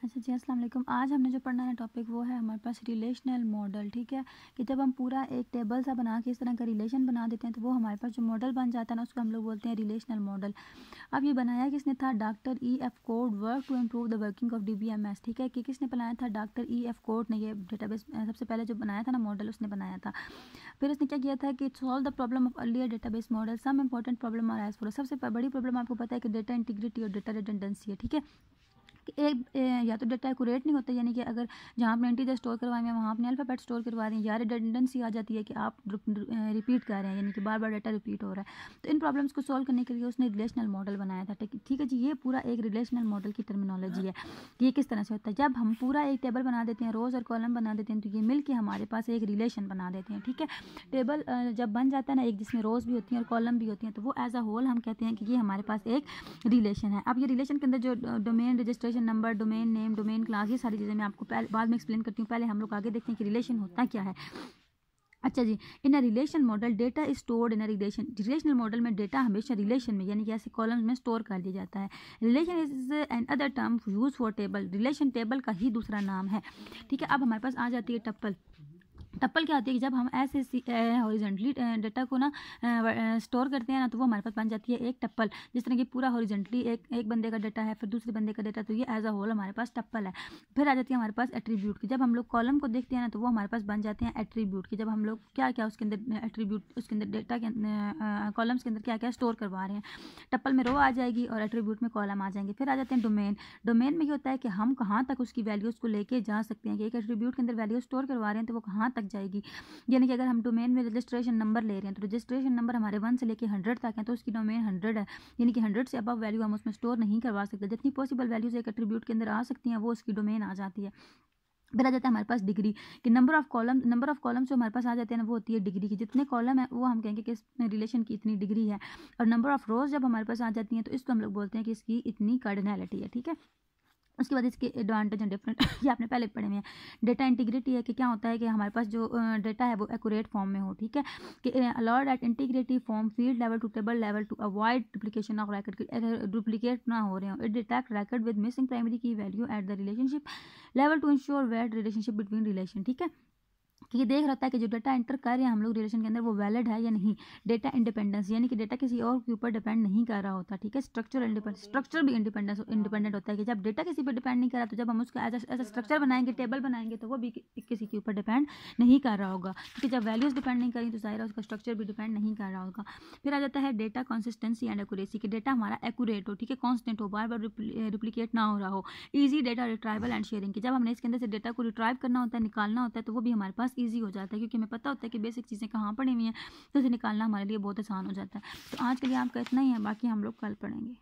अच्छा जी, अस्सलाम वालेकुम। आज हमने जो पढ़ना है टॉपिक वो है हमारे पास रिलेशनल मॉडल। ठीक है, कि जब हम पूरा एक टेबल सा बना के इस तरह का रिलेशन बना देते हैं तो वो हमारे पास जो मॉडल बन जाता है ना, उसको हम लोग बोलते हैं रिलेशनल मॉडल। अब ये बनाया किसने था? Doctor E.F. Codd work to improve the working of DBMS। ठीक है, कि किसने बनाया था? Doctor E.F. कोड ने। ये डेटाबेस सबसे पहले जो बनाया था ना मॉडल, उसने बनाया था। फिर उसने क्या किया था कि solve the problem of earlier database model, some important problem are as follow. सबसे बड़ी प्रॉब्लम आपको पता है कि डेटा इंटीग्रिटी और डेटा रिडंडेंसी है। ठीक है, कि या तो डेटा एक्यूरेट नहीं होता, यानी कि अगर जहाँ आपने इंटीजर स्टोर करवाए हैं वहाँ आपने अल्फ़ाबेट स्टोर करवा रहे हैं, या रिडंडेंसी आ जाती है कि आप रिपीट कर रहे हैं, यानी कि बार बार डाटा रिपीट हो रहा है। तो इन प्रॉब्लम्स को सॉल्व करने के लिए उसने रिलेशनल मॉडल बनाया था। ठीक है जी, ये पूरा एक रिलेशनल मॉडल की टर्मिनोलॉजी है। ये किस तरह से होता है? जब हम पूरा एक टेबल बना देते हैं, रोज़ और कॉलम बना देते हैं, तो ये मिल के हमारे पास एक रिलेशन बना देते हैं। ठीक है, टेबल जब बन जाता है ना एक, जिसमें रोज़ भी होती हैं और कॉलम भी होती हैं, तो वो एज अ होल हम कहते हैं कि ये हमारे पास एक रिलेशन है। अब ये रिलेशन के अंदर जो domain registration number, domain name, domain class, ये सारी चीज़ें मैं आपको बाद में एक्सप्लेन करती हूँ। पहले हम लोग आगे देखते हैं कि रिलेशन होता क्या है। अच्छा जी, in a relation model data is stored in a relational model में डेटा हमेशा रिलेशन में, यानी कि ऐसे कॉलम्स में स्टोर कर लिया जाता है। Relation is an other term use for table. Relation table का ही दूसरा नाम है। ठीक है, अब हमारे पास आ जाती है टप्पल। टप्पल क्या होती है कि जब हम ऐसे हॉरिजेंटली डेटा को ना स्टोर करते हैं ना, तो वो हमारे पास बन जाती है एक टप्पल। जिस तरह की पूरा हॉरिजेंटली एक बंदे का डेटा है, फिर दूसरे बंदे का डेटा, तो ये एज अ होल हमारे पास टप्पल है। फिर आ जाती है हमारे पास एट्रीब्यूट की। जब हम लोग कॉलम को देखते हैं ना, तो वो हमारे पास बन जाते हैं एट्रीब्यूट की। जब हम लोग क्या क्या उसके अंदर एट्रीब्यूट, उसके अंदर डेटा के कॉलम्स के अंदर क्या क्या स्टोर करवा रहे हैं। टप्पल में रो आ जाएगी और एट्रीब्यूट में कॉलम आ जाएंगे। फिर आ जाते हैं डोमेन। डोमेन में ये होता है कि हम कहाँ तक उसकी वैल्यूज़ को लेके जा सकते हैं, कि एक एट्रीब्यूट के अंदर वैल्यू स्टोर करवा रहे हैं तो वो कहाँ तक जाएगी। यानी कि अगर हम डोमेन में रजिस्ट्रेशन नंबर ले रहे हैं, तो रजिस्ट्रेशन नंबर हमारे 1 से लेके 100 तक है, तो उसकी डोमेन 100 है। यानी कि 100 से अबव वैल्यू हम उसमें स्टोर नहीं करवा सकते। जितनी पॉसिबल वैल्यूज एक एट्रीब्यूट के अंदर आ सकती हैं, वो उसकी डोमेन आ जाती है। फिर आ जाता है हमारे पास डिग्री, कि नंबर ऑफ कॉलम्स जो हमारे पास आ जाते हैं ना, वो होती है डिग्री की। जितने कॉलम है वो हम कहेंगे कि इस रिलेशन की इतनी डिग्री है। और नंबर ऑफ रोज जब हमारे पास आ जाती हैं, तो इसको हम लोग बोलते हैं कि इसकी इतनी कार्डिनैलिटी है। ठीक है, उसके बाद इसके एडवांटेज एंड डिफरेंट ये आपने पहले पढ़े हुए हैं। डेटा इंटीग्रिटी है, कि क्या होता है कि हमारे पास जो डेटा है वो एक्यूरेट फॉर्म में हो। ठीक है, कि allowed at integrity form field level to table level to avoid duplication of racket. Duplicate ना हो रहे हो। It detect racket with missing primary key value at the relationship level to ensure valid relationship between relation. ठीक है, कि ये देख रहता है कि जो डेटा एंटर कर रहे हैं हम लोग रिलेशन के अंदर, वो वैलिड है या नहीं। डेटा इंडिपेंडेंस, यानी कि डेटा किसी और के ऊपर डिपेंड नहीं कर रहा होता। ठीक है, स्ट्रक्चर भी इंडिपेंडेंट होता है, कि जब डेटा किसी पर डिपेंड नहीं कर रहा, तो जब हम उसका एज स्ट्रक्चर बनाएंगे, टेबल बनाएंगे, तो वो भी किसी के ऊपर डिपेंड नहीं कर रहा होगा। क्योंकि जब वैल्यूज डिपेंड नहीं करेंगी, तो जाहिर है उसका स्ट्रक्चर भी डिपेंड नहीं कर रहा होगा। फिर आ जाता है डेटा कंसिस्टेंसी एंड एक्यूरेसी, कि डेटा हमारा एक्यूरेट हो। ठीक है, कॉन्स्टेंट हो, बार बार रिप्लीकेट ना हो रहा हो। Easy data retrieval and sharing, कि जब हमने इसके अंदर से डेटा को रिट्राइव करना होता है, निकालना होता है, तो वो भी हमारे पास ईजी हो जाता है, क्योंकि हमें पता होता है कि बेसिक चीज़ें कहाँ पड़ी हुई हैं, तो इसे निकालना हमारे लिए बहुत आसान हो जाता है। तो आज के लिए आपका इतना ही है, बाकी हम लोग कल पढ़ेंगे।